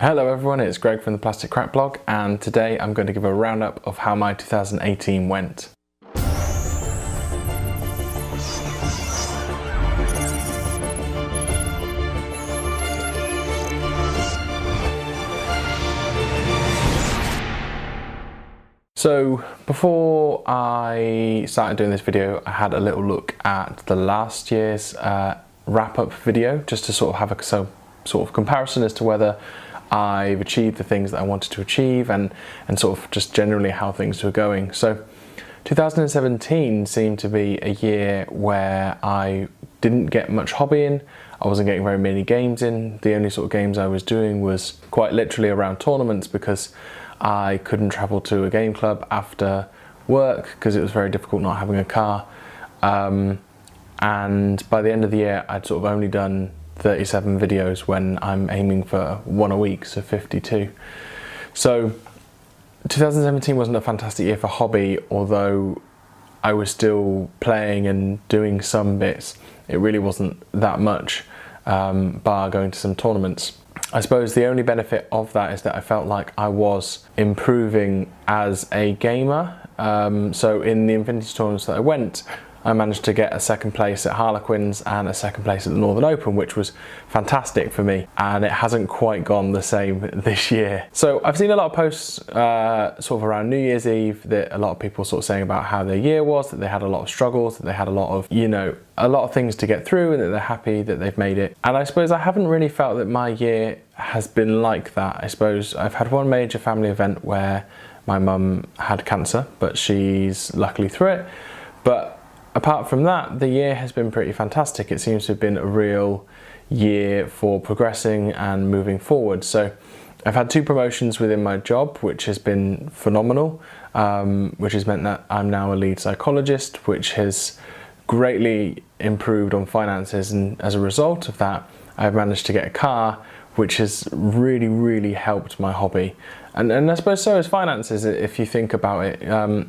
Hello everyone, it's Greg from the Plastic Crack blog, and today I'm going to give a roundup of how my 2018 went. So before I started doing this video, I had a little look at the last year's wrap-up video, just to sort of have a sort of comparison as to whether I've achieved the things that I wanted to achieve and sort of just generally how things were going. So 2017 seemed to be a year where I didn't get much hobby in. I wasn't getting very many games in. The only sort of games I was doing was quite literally around tournaments because I couldn't travel to a game club after work because it was very difficult not having a car. And by the end of the year, I'd sort of only done 37 videos when I'm aiming for one a week, so 52. So 2017 wasn't a fantastic year for hobby, although I was still playing and doing some bits. It really wasn't that much, bar going to some tournaments. I suppose the only benefit of that is that I felt like I was improving as a gamer. So in the Infinity tournaments that I went, I managed to get a second place at Harlequins and a second place at the Northern Open, which was fantastic for me, and it hasn't quite gone the same this year. So I've seen a lot of posts sort of around New Year's Eve that a lot of people sort of saying about how their year was, that they had a lot of struggles, that they had a lot of, a lot of things to get through, and that they're happy that they've made it. And I suppose I haven't really felt that my year has been like that. I suppose I've had one major family event where my mum had cancer, but she's luckily through it. But apart from that, the year has been pretty fantastic. It seems to have been a real year for progressing and moving forward. So I've had 2 promotions within my job, which has been phenomenal, which has meant that I'm now a lead psychologist, which has greatly improved on finances. And as a result of that, I've managed to get a car, which has really, really helped my hobby. And I suppose so is finances, if you think about it.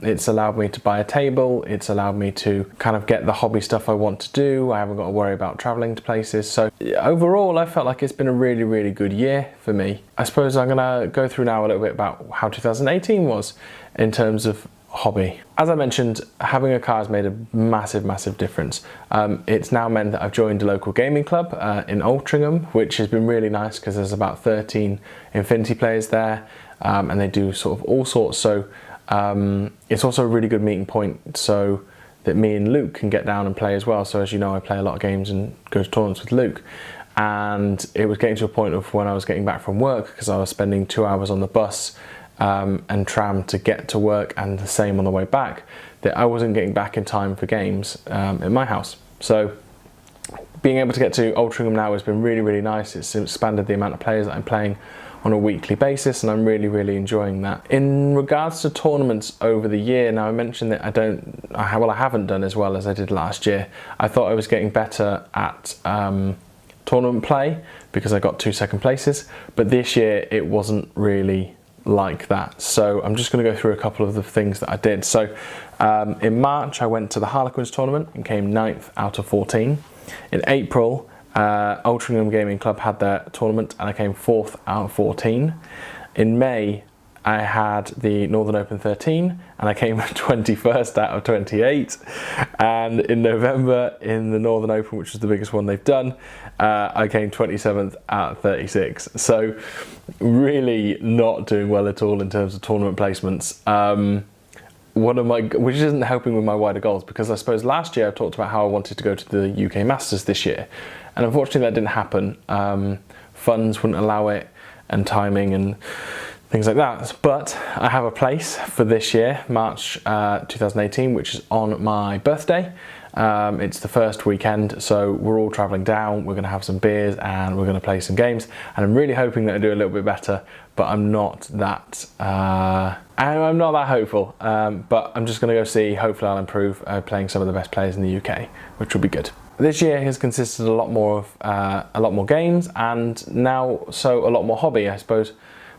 It's allowed me to buy a table, it's allowed me to kind of get the hobby stuff I want to do. I haven't got to worry about traveling to places. So overall, I felt like it's been a really, really good year for me. I suppose I'm gonna go through now a little bit about how 2018 was in terms of hobby. As I mentioned, having a car has made a massive, massive difference. It's now meant that I've joined a local gaming club in Altrincham, which has been really nice because there's about 13 Infinity players there, and they do sort of all sorts. So it's also a really good meeting point so that me and Luke can get down and play as well. So as you know, I play a lot of games and go to tournaments with Luke. And it was getting to a point of when I was getting back from work, because I was spending 2 hours on the bus and tram to get to work, and the same on the way back, that I wasn't getting back in time for games at my house. So being able to get to Altrincham now has been really, really nice. It's expanded the amount of players that I'm playing on a weekly basis, and I'm really, really enjoying that. In regards to tournaments over the year, now I mentioned that I haven't done as well as I did last year. I thought I was getting better at tournament play because I got 2 second places, but this year it wasn't really like that. So I'm just going to go through a couple of the things that I did. So in March I went to the Harlequins tournament and came 9th out of 14. In April, Altrincham Gaming Club had their tournament and I came 4th out of 14. In May I had the Northern Open 13 and I came 21st out of 28. And in November in the Northern Open, which was the biggest one they've done, I came 27th out of 36. So really not doing well at all in terms of tournament placements. Which isn't helping with my wider goals, because I suppose last year I talked about how I wanted to go to the UK Masters this year, and unfortunately that didn't happen. Funds wouldn't allow it, and timing and things like that. But I have a place for this year, March 2018, which is on my birthday. It's the first weekend, so we're all travelling down, we're going to have some beers and we're going to play some games, and I'm really hoping that I do a little bit better, but I'm not that hopeful, but I'm just going to go see. Hopefully I'll improve playing some of the best players in the UK, which will be good. This year has consisted a lot more games, and now a lot more hobby. I suppose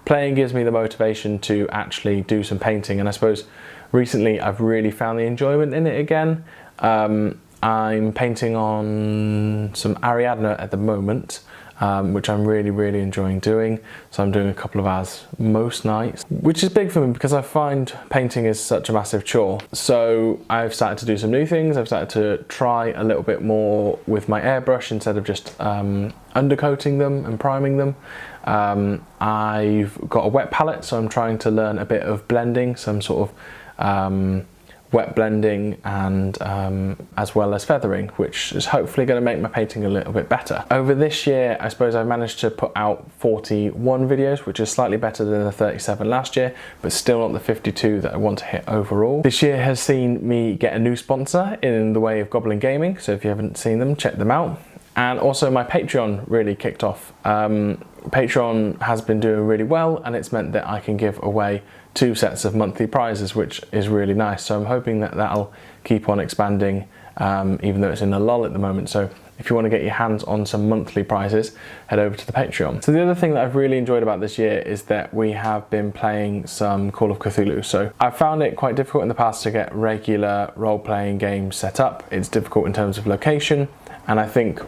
playing gives me the motivation to actually do some painting, and I suppose recently I've really found the enjoyment in it again. I'm painting on some Ariadne at the moment, which I'm really enjoying doing. So I'm doing a couple of hours most nights, which is big for me because I find painting is such a massive chore. So I've started to do some new things. I've started to try a little bit more with my airbrush instead of just undercoating them and priming them. I've got a wet palette, so I'm trying to learn a bit of blending, some sort of wet blending, and as well as feathering, which is hopefully going to make my painting a little bit better. Over this year, I suppose I've managed to put out 41 videos, which is slightly better than the 37 last year, but still not the 52 that I want to hit overall. This year has seen me get a new sponsor in the way of Goblin Gaming, so if you haven't seen them, check them out. And also my Patreon really kicked off. Patreon has been doing really well, and it's meant that I can give away 2 sets of monthly prizes, which is really nice. So I'm hoping that that'll keep on expanding, even though it's in a lull at the moment. So if you want to get your hands on some monthly prizes, head over to the Patreon. So the other thing that I've really enjoyed about this year is that we have been playing some Call of Cthulhu. So I found it quite difficult in the past to get regular role-playing games set up. It's difficult in terms of location, and I think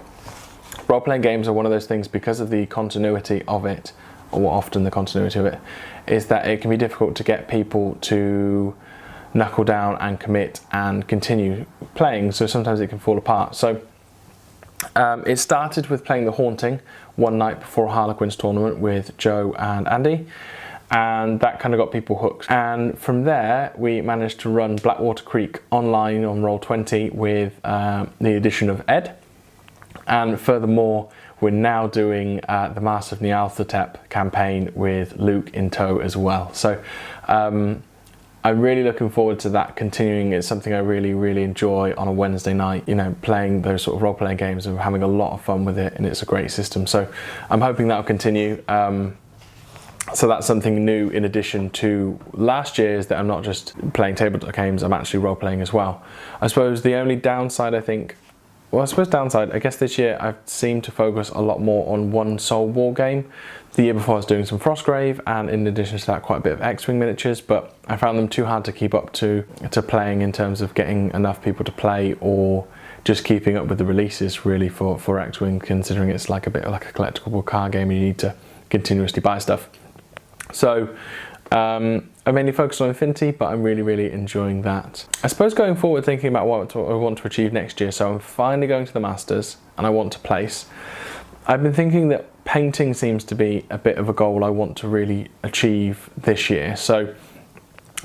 role-playing games are one of those things, because of the continuity of it, or often the continuity of it, is that it can be difficult to get people to knuckle down and commit and continue playing, so sometimes it can fall apart. So it started with playing The Haunting one night before a Harlequins tournament with Joe and Andy, and that kind of got people hooked. And from there we managed to run Blackwater Creek online on Roll20 with the addition of Ed. And furthermore, we're now doing the Master of Nyarlathotep campaign with Luke in tow as well. So I'm really looking forward to that continuing. It's something I really enjoy on a Wednesday night, you know, playing those sort of role-playing games, and having a lot of fun with it, and it's a great system. So I'm hoping that'll continue. So that's something new in addition to last year's, that I'm not just playing tabletop games, I'm actually role-playing as well. I suppose the only downside, I guess this year I've seemed to focus a lot more on one Soul War game. The year before I was doing some Frostgrave, and in addition to that quite a bit of X-Wing miniatures, but I found them too hard to keep up to playing in terms of getting enough people to play, or just keeping up with the releases really for X-Wing, considering it's like a bit like a collectible card game and you need to continuously buy stuff. So I mainly focused on Infinity, but I'm really enjoying that. I suppose going forward, thinking about what I want to achieve next year, so I'm finally going to the Masters and I want to place. I've been thinking that painting seems to be a bit of a goal I want to really achieve this year. So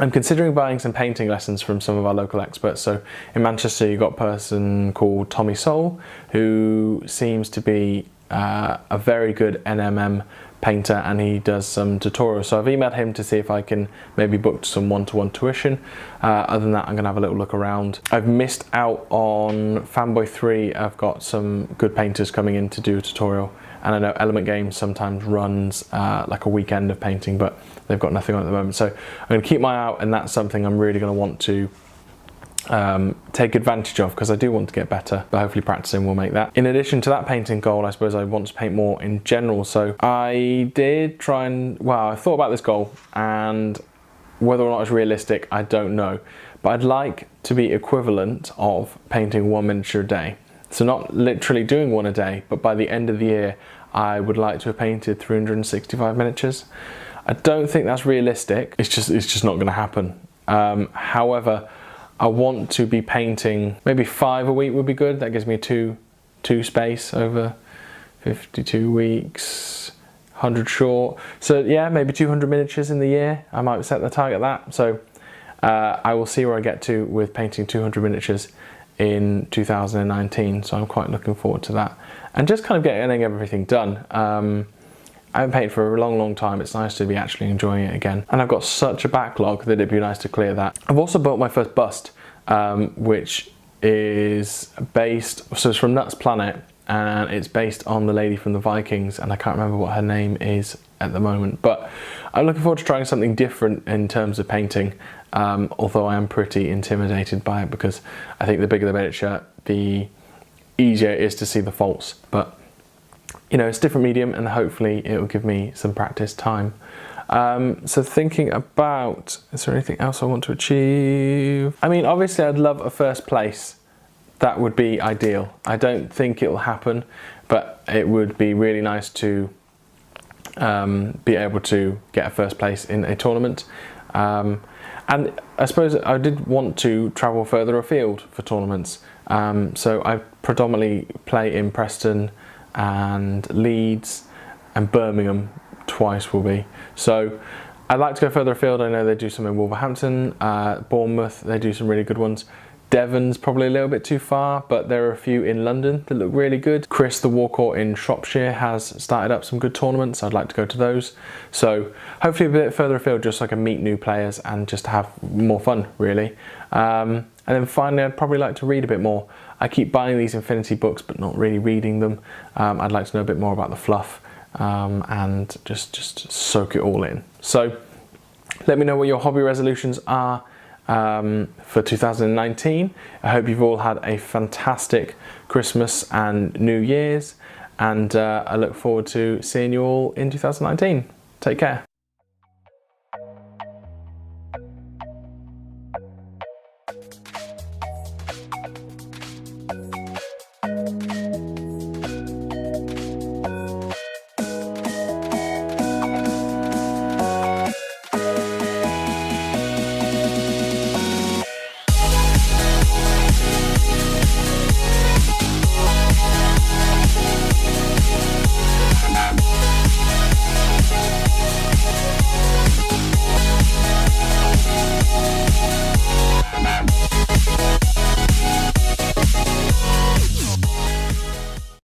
I'm considering buying some painting lessons from some of our local experts. So in Manchester, you've got a person called Tommy Soul, who seems to be a very good NMM painter, and he does some tutorials. So I've emailed him to see if I can maybe book some one-to-one tuition. Other than that, I'm gonna have a little look around. I've missed out on Fanboy 3. I've got some good painters coming in to do a tutorial, and I know Element Games sometimes runs like a weekend of painting, but they've got nothing on at the moment. So I'm gonna keep my eye out, and that's something I'm really gonna want to take advantage of, because I do want to get better, but hopefully practicing will make that. In addition to that painting goal, I suppose I want to paint more in general. So I did try and, well, I thought about this goal, and whether or not it's realistic, I don't know, but I'd like to be equivalent of painting 1 miniature a day. So not literally doing one a day, but by the end of the year, I would like to have painted 365 miniatures. I don't think that's realistic. It's just not going to happen. However, I want to be painting maybe 5 a week would be good. That gives me two space over 52 weeks, 100 short. So yeah, maybe 200 miniatures in the year. I might set the target that. So I will see where I get to with painting 200 miniatures in 2019. So I'm quite looking forward to that. And just kind of getting everything done. I haven't painted for a long time. It's nice to be actually enjoying it again. And I've got such a backlog that it'd be nice to clear that. I've also built my first bust, which is based, so it's from Nuts Planet, and it's based on the lady from the Vikings, and I can't remember what her name is at the moment. But I'm looking forward to trying something different in terms of painting, although I am pretty intimidated by it, because I think the bigger the miniature, the easier it is to see the faults. But you know, it's a different medium, and hopefully it will give me some practice time. So thinking about, is there anything else I want to achieve? I mean, obviously I'd love a first place. That would be ideal. I don't think it will happen, but it would be really nice to be able to get a first place in a tournament. And I suppose I did want to travel further afield for tournaments. So I predominantly play in Preston and Leeds, and Birmingham twice will be. So I'd like to go further afield. I know they do some in Wolverhampton, Bournemouth, they do some really good ones. Devon's probably a little bit too far, but there are a few in London that look really good. Chris the Warcourt in Shropshire has started up some good tournaments. I'd like to go to those. So hopefully a bit further afield, just so I can meet new players and just have more fun, really. And then finally, I'd probably like to read a bit more. I keep buying these Infinity books, but not really reading them. I'd like to know a bit more about the fluff and just soak it all in. So let me know what your hobby resolutions are for 2019. I hope you've all had a fantastic Christmas and New Year's, and I look forward to seeing you all in 2019. Take care.